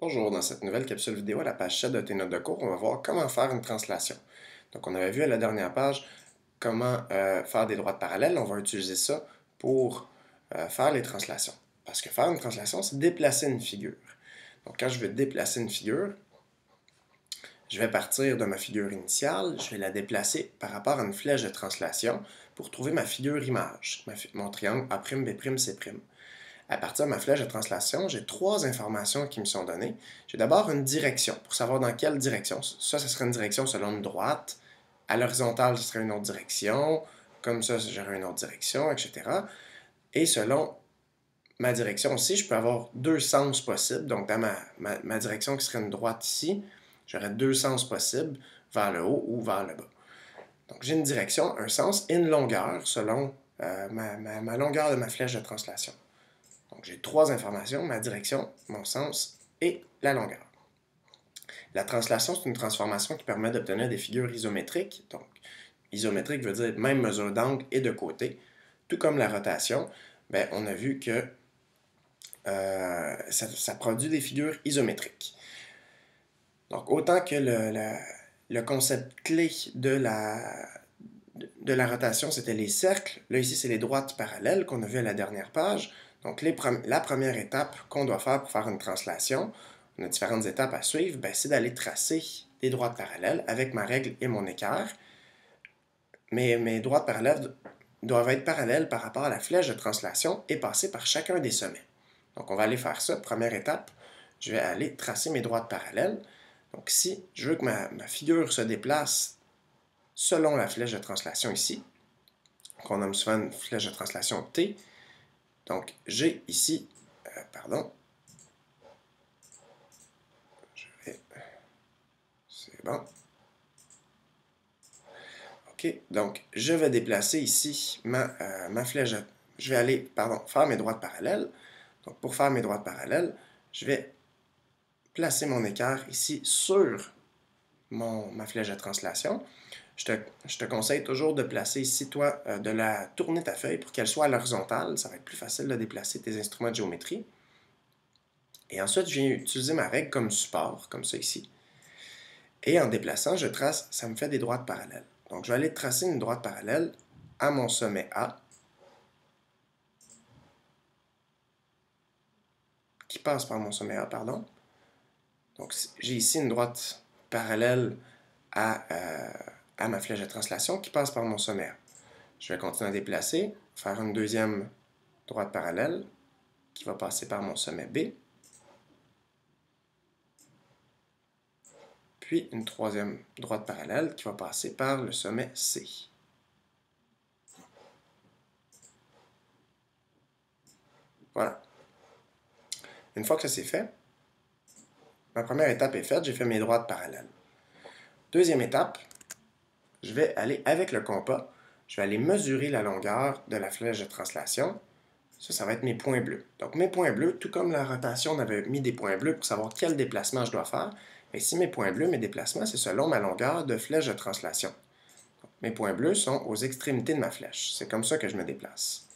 Bonjour, dans cette nouvelle capsule vidéo à la page 7 de tes notes de cours, on va voir comment faire une translation. Donc, on avait vu à la dernière page comment faire des droites parallèles. On va utiliser ça pour faire les translations. Parce que faire une translation, c'est déplacer une figure. Donc, quand je veux déplacer une figure, je vais partir de ma figure initiale, je vais la déplacer par rapport à une flèche de translation pour trouver ma figure image, mon triangle A', B', C'. À partir de ma flèche de translation, j'ai trois informations qui me sont données. J'ai d'abord une direction, pour savoir dans quelle direction. Ça serait une direction selon une droite. À l'horizontale, ce serait une autre direction. Comme ça, j'aurais une autre direction, etc. Et selon ma direction aussi, je peux avoir deux sens possibles. Donc, dans ma direction qui serait une droite ici, j'aurais deux sens possibles, vers le haut ou vers le bas. Donc, j'ai une direction, un sens et une longueur selon ma longueur de ma flèche de translation. Donc, j'ai trois informations, ma direction, mon sens et la longueur. La translation, c'est une transformation qui permet d'obtenir des figures isométriques. Donc, isométrique veut dire même mesure d'angle et de côté. Tout comme la rotation, ben, on a vu que ça produit des figures isométriques. Donc, autant que le concept clé de la rotation, c'était les cercles. Là, ici, c'est les droites parallèles qu'on a vu à la dernière page. Donc, la première étape qu'on doit faire pour faire une translation, on a différentes étapes à suivre, ben, c'est d'aller tracer des droites parallèles avec ma règle et mon équerre. Mes droites parallèles doivent être parallèles par rapport à la flèche de translation et passer par chacun des sommets. Donc, on va aller faire ça. Première étape, je vais aller tracer mes droites parallèles. Donc, si je veux que ma figure se déplace selon la flèche de translation ici, qu'on nomme souvent une flèche de translation T, donc j'ai ici, c'est bon. OK, donc je vais déplacer ici ma flèche, je vais aller, faire mes droites parallèles. Donc pour faire mes droites parallèles, je vais placer mon équerre ici sur ma flèche de translation. Je te conseille toujours de placer ici, toi, de la tourner ta feuille pour qu'elle soit à l'horizontale. Ça va être plus facile de déplacer tes instruments de géométrie. Et ensuite, je viens utiliser ma règle comme support, comme ça ici. Et en déplaçant, je trace, ça me fait des droites parallèles. Donc, je vais aller tracer une droite parallèle à mon sommet A, qui passe par mon sommet A, pardon. Donc, j'ai ici une droite parallèle à ma flèche de translation qui passe par mon sommet A. Je vais continuer à déplacer, faire une deuxième droite parallèle qui va passer par mon sommet B, puis une troisième droite parallèle qui va passer par le sommet C. Voilà. Une fois que ça c'est fait, ma première étape est faite, j'ai fait mes droites parallèles. Deuxième étape, je vais aller avec le compas, je vais aller mesurer la longueur de la flèche de translation. Ça va être mes points bleus. Donc mes points bleus, tout comme la rotation, on avait mis des points bleus pour savoir quel déplacement je dois faire. Mais ici, mes points bleus, mes déplacements, c'est selon ma longueur de flèche de translation. Donc, mes points bleus sont aux extrémités de ma flèche. C'est comme ça que je me déplace.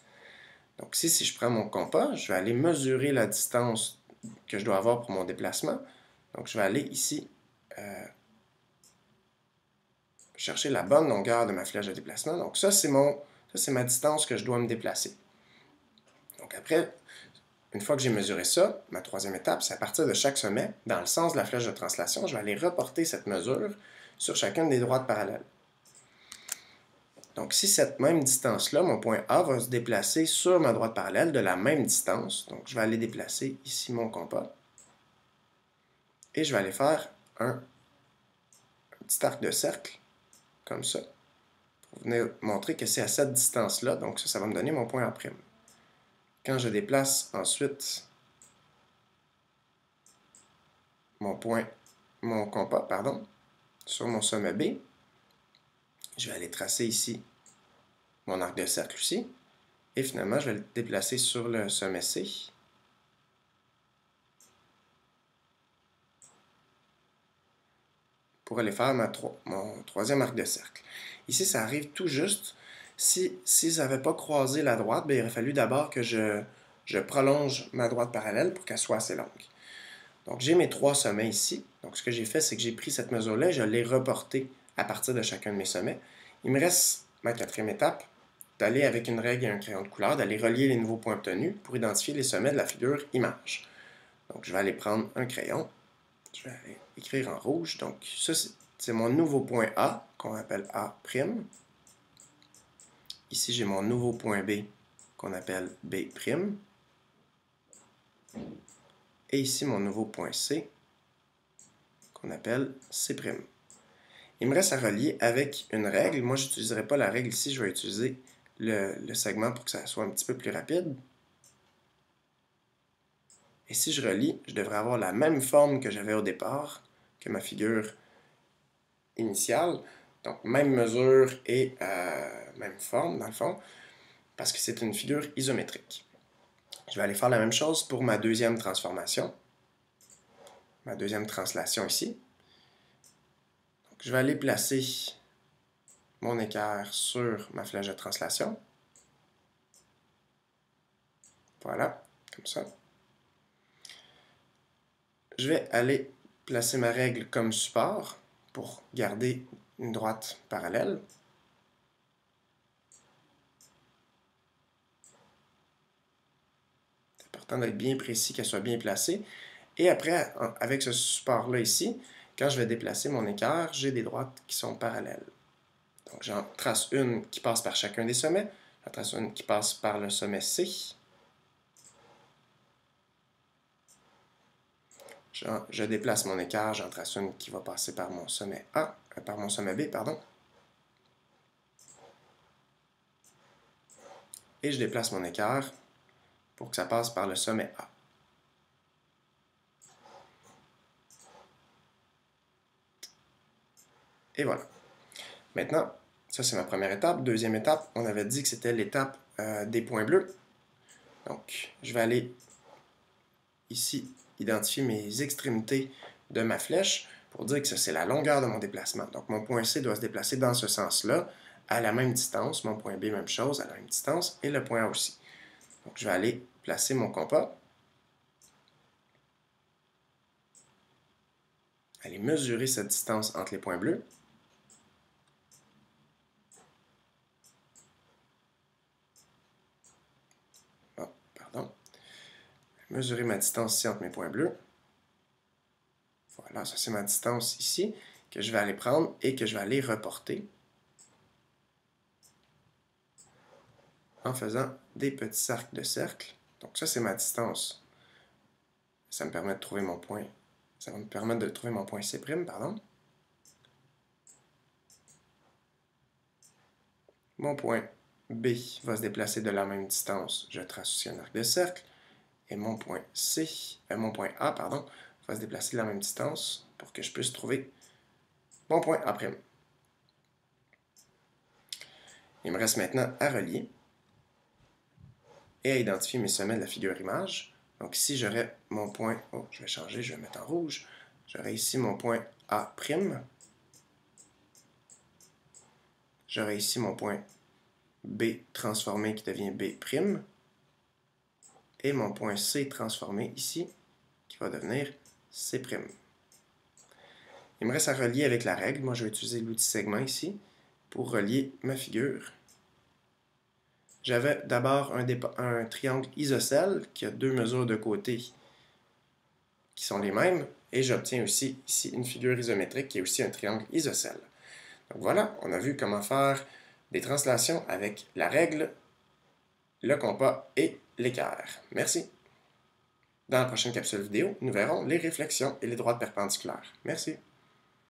Donc ici, si je prends mon compas, je vais aller mesurer la distance que je dois avoir pour mon déplacement. Donc je vais aller ici chercher la bonne longueur de ma flèche de déplacement. Donc ça, c'est ma distance que je dois me déplacer. Donc après, une fois que j'ai mesuré ça, ma troisième étape, c'est à partir de chaque sommet, dans le sens de la flèche de translation, je vais aller reporter cette mesure sur chacune des droites parallèles. Donc, si cette même distance-là, mon point A va se déplacer sur ma droite parallèle de la même distance, donc je vais aller déplacer ici mon compas, et je vais aller faire un petit arc de cercle, comme ça, pour venir montrer que c'est à cette distance-là, donc ça va me donner mon point A'. Quand je déplace ensuite mon compas, sur mon sommet B, je vais aller tracer ici mon arc de cercle aussi, et finalement, je vais le déplacer sur le sommet C. Pour aller faire mon troisième arc de cercle. Ici, ça arrive tout juste. Si ça n'avait pas croisé la droite, bien, il aurait fallu d'abord que je prolonge ma droite parallèle pour qu'elle soit assez longue. Donc, j'ai mes 3 sommets ici. Donc, ce que j'ai fait, c'est que j'ai pris cette mesure-là et je l'ai reportée à partir de chacun de mes sommets. Il me reste ma 4e étape, d'aller avec une règle et un crayon de couleur, d'aller relier les nouveaux points obtenus pour identifier les sommets de la figure image. Donc, je vais aller prendre un crayon. Je vais aller écrire en rouge. Donc, ça, c'est mon nouveau point A, qu'on appelle A'. Ici, j'ai mon nouveau point B, qu'on appelle B'. Et ici, mon nouveau point C, qu'on appelle C'. Il me reste à relier avec une règle. Moi, je n'utiliserai pas la règle ici, je vais utiliser le segment pour que ça soit un petit peu plus rapide. Et si je relie, je devrais avoir la même forme que j'avais au départ, que ma figure initiale. Donc, même mesure et même forme, dans le fond, parce que c'est une figure isométrique. Je vais aller faire la même chose pour ma 2e transformation, ma 2e translation ici. Donc, je vais aller placer mon équerre sur ma flèche de translation. Voilà, comme ça. Je vais aller placer ma règle comme support pour garder une droite parallèle. C'est important d'être bien précis, qu'elle soit bien placée. Et après, avec ce support-là ici, quand je vais déplacer mon équerre, j'ai des droites qui sont parallèles. Donc, j'en trace une qui passe par chacun des sommets. J'en trace une qui passe par le sommet C. Je déplace mon équerre, j'en trace une qui va passer par mon sommet A, par mon sommet B, pardon. Et je déplace mon équerre pour que ça passe par le sommet A. Et voilà. Maintenant, ça c'est ma première étape. 2e étape, on avait dit que c'était l'étape des points bleus. Donc, je vais aller ici identifier mes extrémités de ma flèche pour dire que ça c'est la longueur de mon déplacement. Donc, mon point C doit se déplacer dans ce sens-là, à la même distance. Mon point B, même chose, à la même distance. Et le point A aussi. Donc, je vais aller placer mon compas. Aller mesurer cette distance entre les points bleus. Oh, pardon. Mesurer ma distance ici entre mes points bleus. Voilà, ça c'est ma distance ici que je vais aller prendre et que je vais aller reporter en faisant des petits cercles de cercle. Donc ça c'est ma distance. Ça me permet de trouver mon point. Ça va me permettre de trouver mon point C', pardon. Mon point B va se déplacer de la même distance. Je trace aussi un arc de cercle. Et mon point mon point A, pardon, va se déplacer de la même distance pour que je puisse trouver mon point A'. Il me reste maintenant à relier et à identifier mes sommets de la figure image. Donc ici, j'aurai mon point, je vais changer, je vais mettre en rouge. J'aurai ici mon point A'. J'aurai ici mon point B transformé qui devient B'. Et mon point C transformé ici, qui va devenir C'. Il me reste à relier avec la règle. Moi, je vais utiliser l'outil segment ici pour relier ma figure. J'avais d'abord un triangle isocèle qui a 2 mesures de côté qui sont les mêmes. Et j'obtiens aussi ici une figure isométrique qui est aussi un triangle isocèle. Donc voilà, on a vu comment faire des translations avec la règle, le compas et l'équerre. Merci. Dans la prochaine capsule vidéo, nous verrons les réflexions et les droites perpendiculaires. Merci.